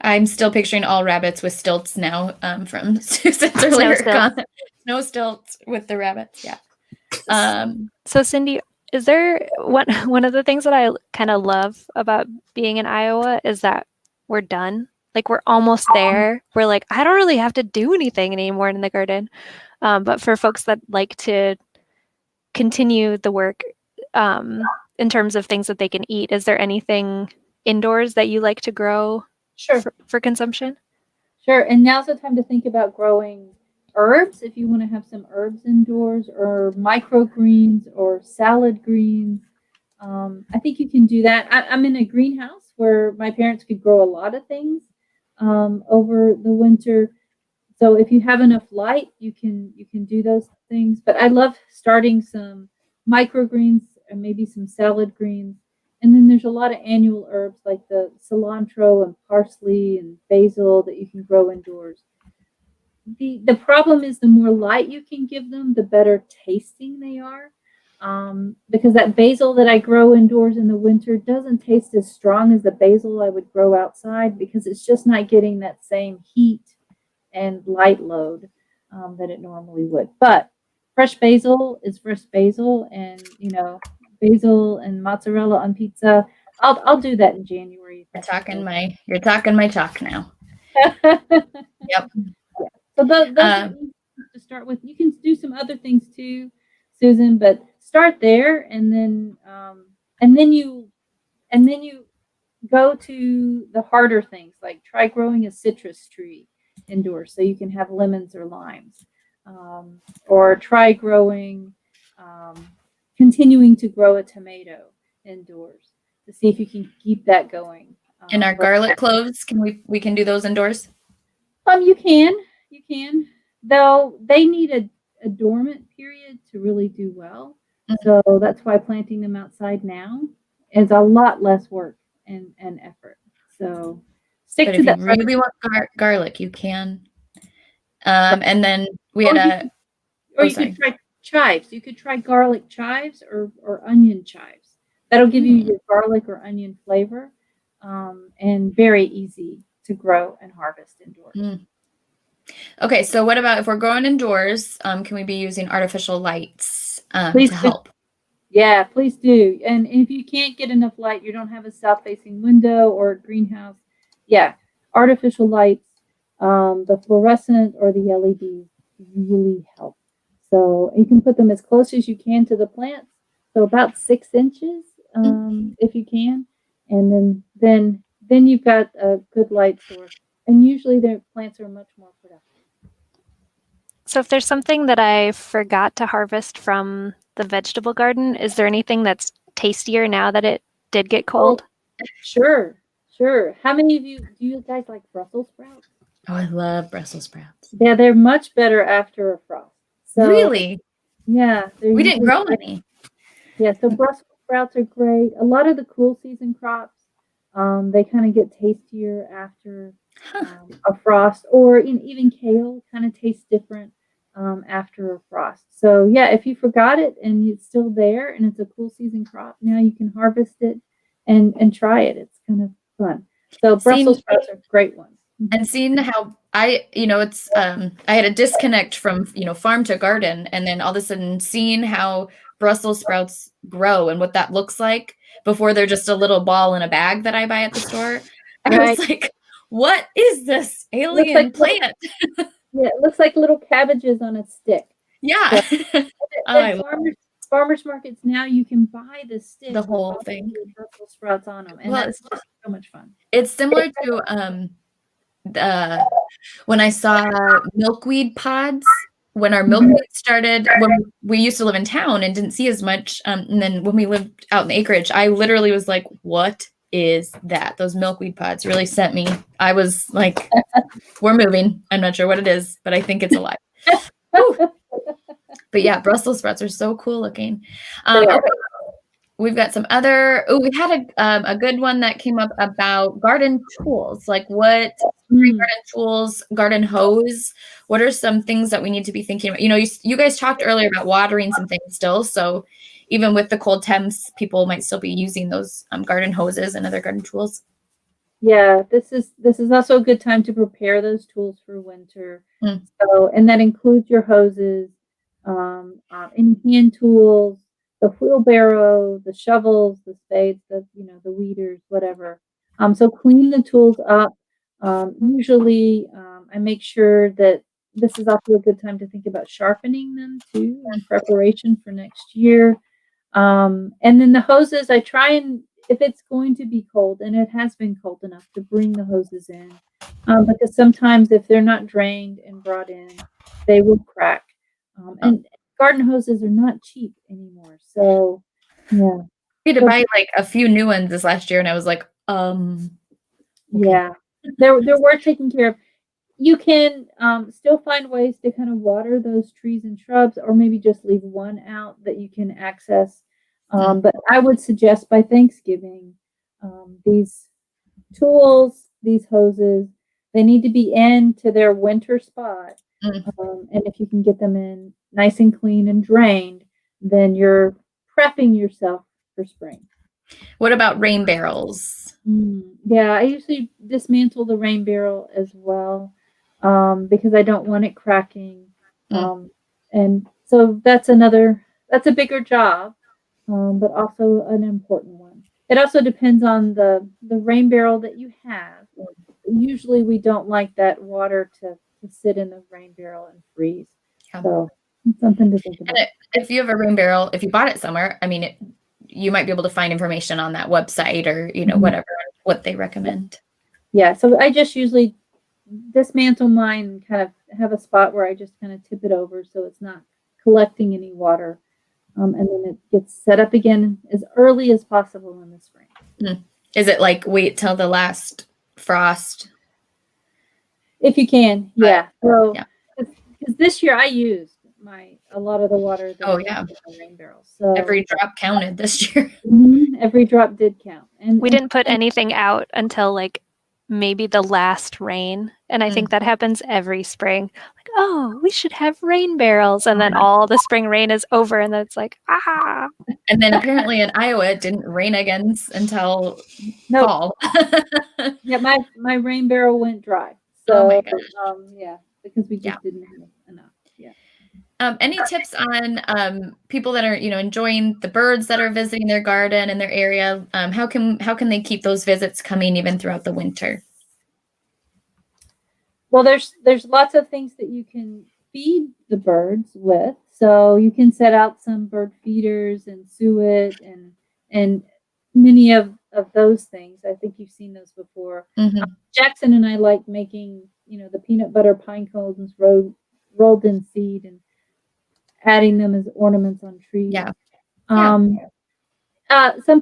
I'm still picturing all rabbits with stilts now from Susan's earlier comment. No stilts with the rabbits, yeah. So Cindy, is there one of the things that I kind of love about being in Iowa is that we're done. Like we're almost there. We're like, I don't really have to do anything anymore in the garden. But for folks that like to continue the work in terms of things that they can eat, is there anything indoors that you like to grow for consumption? Sure. And now's the time to think about growing herbs if you want to have some herbs indoors, or microgreens or salad greens. I think you can do that. I'm in a greenhouse where my parents could grow a lot of things over the winter. So if you have enough light, you can do those things. But I love starting some microgreens and maybe some salad greens. And then there's a lot of annual herbs like the cilantro and parsley and basil that you can grow indoors. The problem is the more light you can give them, the better tasting they are. Because that basil that I grow indoors in the winter doesn't taste as strong as the basil I would grow outside because it's just not getting that same heat and light load that it normally would. But fresh basil is fresh basil, and basil and mozzarella on pizza. I'll do that in January. You're talking my talk now. Yep. So those are to start with. You can do some other things too, Susan, but start there, and then you go to the harder things, like try growing a citrus tree indoors so you can have lemons or limes, or try continuing to grow a tomato indoors to see if you can keep that going. And our garlic cloves, we can do those indoors? You can, though they need a dormant period to really do well. So that's why planting them outside now is a lot less work and effort. So stick to that. If you really want garlic, you can. And then we had you could try chives. You could try garlic chives or onion chives. That'll give you your garlic or onion flavor, and very easy to grow and harvest indoors. Okay, so what about if we're going indoors? Can we be using artificial lights Please to do. help? Yeah, please do. And if you can't get enough light, you don't have a south-facing window or a greenhouse, yeah, artificial lights, the fluorescent or the LED really help. So you can put them as close as you can to the plants, so about 6 inches, if you can, and then you've got a good light source. And usually their plants are much more productive. So if there's something that I forgot to harvest from the vegetable garden, is there anything that's tastier now that it did get cold? Sure, sure. How many of you do you guys like Brussels sprouts? Oh, I love Brussels sprouts. Yeah, they're much better after a frost. So, Really? yeah, We didn't grow any. Yeah, so Brussels sprouts are great. A lot of the cool season crops, they kind of get tastier after a frost, or even kale kind of tastes different after a frost. So yeah, if you forgot it and it's still there and it's a cool season crop, now you can harvest it and try it. It's kind of fun. So Brussels sprouts are great ones. And seeing how it's I had a disconnect from farm to garden, and then all of a sudden seeing how Brussels sprouts grow and what that looks like before they're just a little ball in a bag that I buy at the store. I was like, what is this alien plant? Yeah, it looks like little cabbages on a stick. Yeah. So, farmers markets now, you can buy the stick, the whole thing, with Brussels sprouts on them, and that's just so much fun. It's similar to when I saw milkweed pods. When our milkweed started, when we used to live in town and didn't see as much, and then when we lived out in the acreage, I literally was like, what is that? Those milkweed pods really sent me. I was like, we're moving. I'm not sure what it is, but I think it's alive. But yeah, Brussels sprouts are so cool looking. Okay. We've got some other, we had a good one that came up about garden tools. Like what garden tools, garden hose, what are some things that we need to be thinking about? You guys talked earlier about watering some things still. So even with the cold temps, people might still be using those garden hoses and other garden tools. Yeah, this is also a good time to prepare those tools for winter. So, and that includes your hoses, any hand tools, the wheelbarrow, the shovels, the spades, the weeders, whatever. So clean the tools up. Usually, I make sure that this is also a good time to think about sharpening them too in preparation for next year. And then the hoses, I try and, if it's going to be cold, and it has been cold enough, to bring the hoses in, because sometimes if they're not drained and brought in, they will crack. And garden hoses are not cheap anymore. So, yeah. I had to buy like a few new ones this last year, and I was like, yeah, they're worth taking care of. You can still find ways to kind of water those trees and shrubs, or maybe just leave one out that you can access. But I would suggest by Thanksgiving, these tools, these hoses, they need to be into their winter spot. And if you can get them in nice and clean and drained, then you're prepping yourself for spring. What about rain barrels? Yeah, I usually dismantle the rain barrel as well, because I don't want it cracking. And so that's a bigger job, but also an important one. It also depends on the rain barrel that you have. Usually we don't like that water to sit in the rain barrel and freeze. So it's something to think about. And if you have a rain barrel, if you bought it somewhere, I mean, you might be able to find information on that website or, whatever, what they recommend. Yeah. So I just usually dismantle mine and kind of have a spot where I just kind of tip it over so it's not collecting any water. And then it gets set up again as early as possible in the spring. Is it like wait till the last frost? If you can, yeah. So, because this year I used a lot of the water. In the rain barrels. So every drop counted this year. Every drop did count. And we didn't put anything out until like maybe the last rain, and I think that happens every spring. Like, oh, we should have rain barrels, and then all the spring rain is over, and then it's like, ah. And then apparently in Iowa it didn't rain again until fall. Yeah, my rain barrel went dry. So, yeah, because we just Yeah. didn't have enough. Yeah. Any tips on people that are, enjoying the birds that are visiting their garden and their area? How can they keep those visits coming even throughout the winter? Well, there's lots of things that you can feed the birds with. So you can set out some bird feeders and suet and many of those things. I think you've seen those before. Mm-hmm. Jackson and I like making, the peanut butter pine cones rolled in seed and adding them as ornaments on trees. Yeah. Some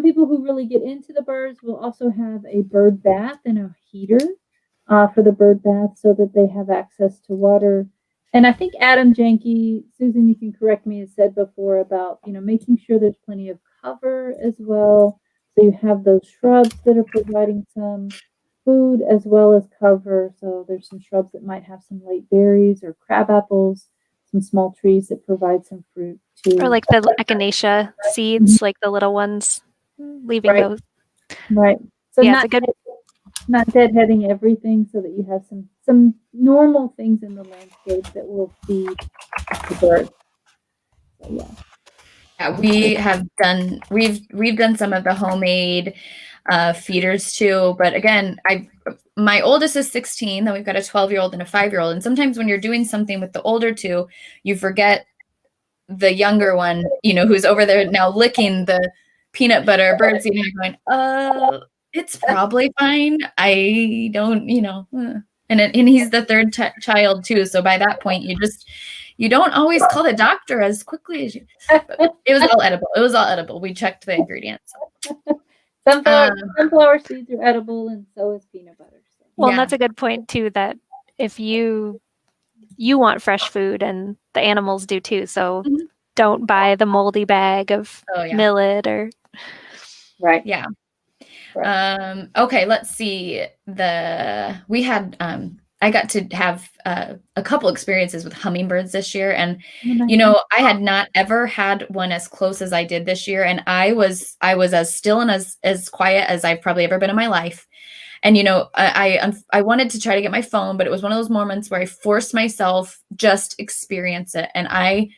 people who really get into the birds will also have a bird bath and a heater for the bird bath so that they have access to water. And I think Adam Janke, Susan, you can correct me, has said before about, making sure there's plenty of cover as well. So you have those shrubs that are providing some food as well as cover. So there's some shrubs that might have some late berries or crab apples, some small trees that provide some fruit too. Or like the echinacea seeds, like the little ones, leaving Right. those. Right. So Yeah, it's not deadheading everything so that you have some normal things in the landscape that will feed the birds. So, yeah. Yeah, we've done some of the homemade feeders too. But again, my oldest is 16, then we've got a 12-year-old and a 5-year-old. And sometimes when you're doing something with the older two, you forget the younger one, who's over there now licking the peanut butter bird seed, and you're going, it's probably fine. I don't, and he's the third child too. So by that point, you don't always call the doctor as quickly as you. But it was all edible. It was all edible. We checked the ingredients. Sunflower seeds are edible, and so is peanut butter. So. Well, Yeah. and that's a good point too, that if you want fresh food and the animals do too, so don't buy the moldy bag of millet or right. Yeah. Right. Okay, let's see. We had I got to have a couple experiences with hummingbirds this year, and I had not ever had one as close as I did this year, and I was as still and as quiet as I've probably ever been in my life. And I wanted to try to get my phone, but it was one of those moments where I forced myself just experience it, and I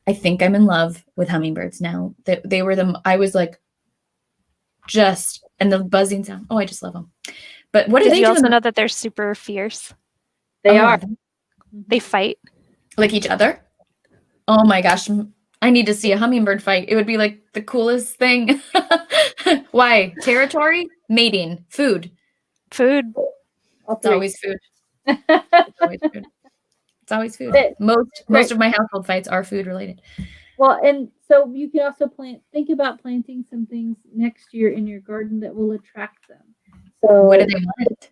think I'm in love with hummingbirds now. They were I was like, and the buzzing sound. Oh, I just love them. But what did you also know that they're super fierce? They are. They fight like each other. Oh my gosh, I need to see a hummingbird fight. It would be like the coolest thing. Why? Territory, mating, food. It's always food. It's always food. It's always food. Most of my household fights are food related. Well, and so you can also think about planting some things next year in your garden that will attract them. So what do they want?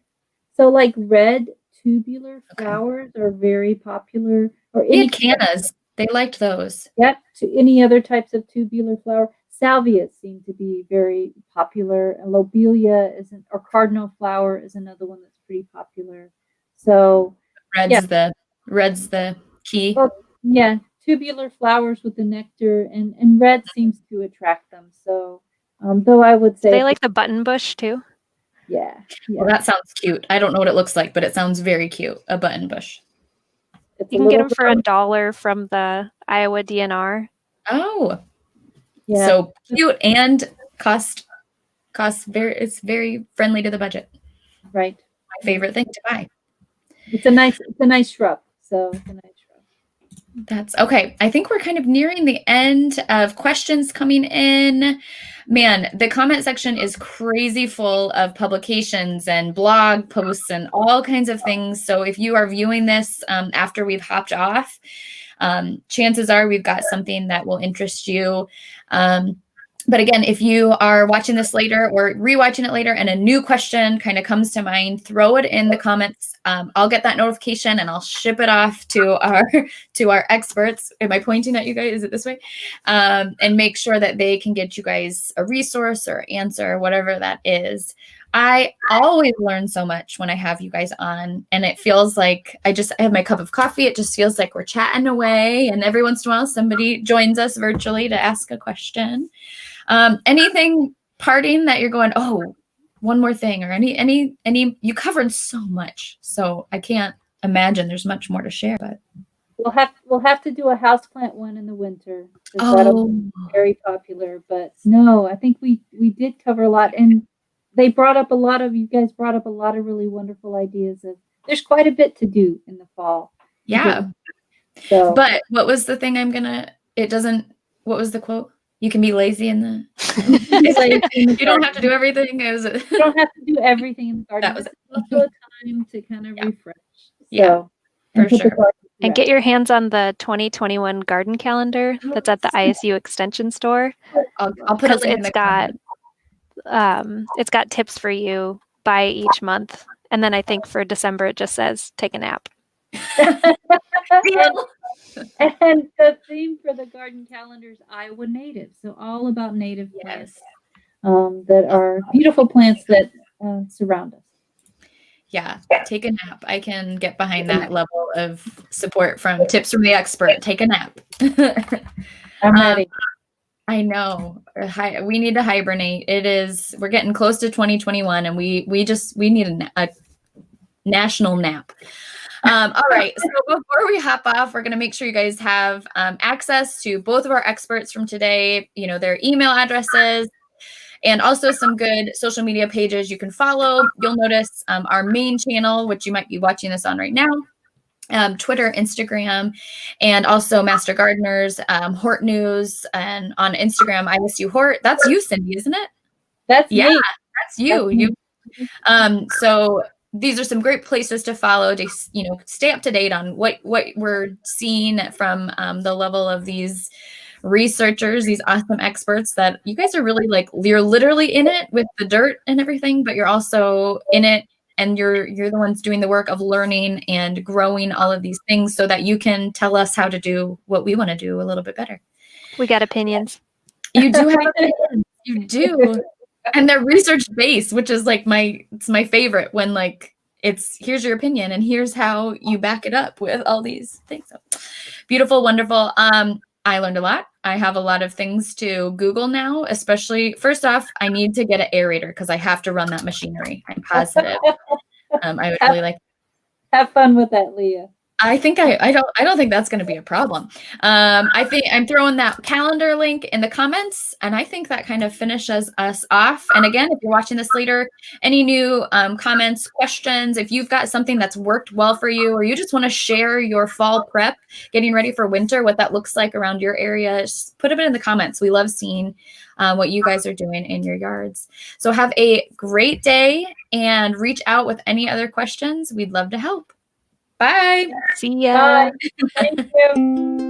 So like red tubular flowers are very popular. Or any cannas. They liked those. Yep. To any other types of tubular flower. Salvias seem to be very popular. And lobelia or cardinal flower is another one that's pretty popular. So red's the key. Well, yeah. Tubular flowers with the nectar, and red seems to attract them. So, though I would say they like the button bush too. Yeah. Well, that sounds cute. I don't know what it looks like, but it sounds very cute. A button bush. You can get them for $1 from the Iowa DNR. Oh, yeah. So cute and cost very. It's very friendly to the budget. Right. My favorite thing to buy. It's a nice shrub. So it's a nice. That's okay. I think we're kind of nearing the end of questions coming in. Man, the comment section is crazy full of publications and blog posts and all kinds of things. So if you are viewing this after we've hopped off, chances are we've got something that will interest you. But again, if you are watching this later or rewatching it later and a new question kind of comes to mind, throw it in the comments. I'll get that notification and I'll ship it off to our experts. Am I pointing at you guys? Is it this way? And make sure that they can get you guys a resource or answer, whatever that is. I always learn so much when I have you guys on, and it feels like I have my cup of coffee. It just feels like we're chatting away, and every once in a while somebody joins us virtually to ask a question. Anything parting that you're going, oh, one more thing, or any you covered so much, so I can't imagine there's much more to share, but we'll have to do a houseplant one in the winter. 'Cause that'll be very popular. But no, I think we did cover a lot, and you guys brought up a lot of really wonderful ideas. There's quite a bit to do in the fall. Yeah. So, but what was the thing what was the quote? You can be lazy in the you don't have to do everything. You don't have to do everything in the garden. That was it's also a time to kind of refresh. Yeah, and for put the sure. garden to And rest. get your hands on the 2021 garden calendar that's at the ISU Extension store. I'll put a Because link in the it's got tips for you by each month. And then I think for December it just says take a nap. And the theme for the garden calendar is Iowa native. So all about native plants that are beautiful plants that surround us. Yeah, take a nap. I can get behind that level of support from tips from the expert. Take a nap. I'm ready. I know. We need to hibernate. We're getting close to 2021 and we need a national nap. All right. So before we hop off, we're going to make sure you guys have access to both of our experts from today, their email addresses, and also some good social media pages you can follow. You'll notice our main channel, which you might be watching this on right now, Twitter, Instagram, and also Master Gardeners, Hort News, and on Instagram, ISU Hort. That's you, Cindy, isn't it? That's me. That's you. So these are some great places to follow to stay up to date on what we're seeing from the level of these researchers, these awesome experts that you guys are really you're literally in it with the dirt and everything, but you're also in it and you're the ones doing the work of learning and growing all of these things so that you can tell us how to do what we want to do a little bit better. We got opinions. You do have opinions. You do. And they're research based, which is it's my favorite when it's here's your opinion and here's how you back it up with all these things. So, beautiful, wonderful. I learned a lot. I have a lot of things to Google now, especially first off, I need to get an aerator because I have to run that machinery. I'm positive. I would really like. Have fun with that, Leah. I think I don't think that's going to be a problem. I think I'm throwing that calendar link in the comments, and I think that kind of finishes us off. And again, if you're watching this later, any new comments, questions, if you've got something that's worked well for you, or you just want to share your fall prep, getting ready for winter, what that looks like around your area, just put it in the comments. We love seeing what you guys are doing in your yards. So have a great day and reach out with any other questions. We'd love to help. Bye. See ya. Bye. Thank you.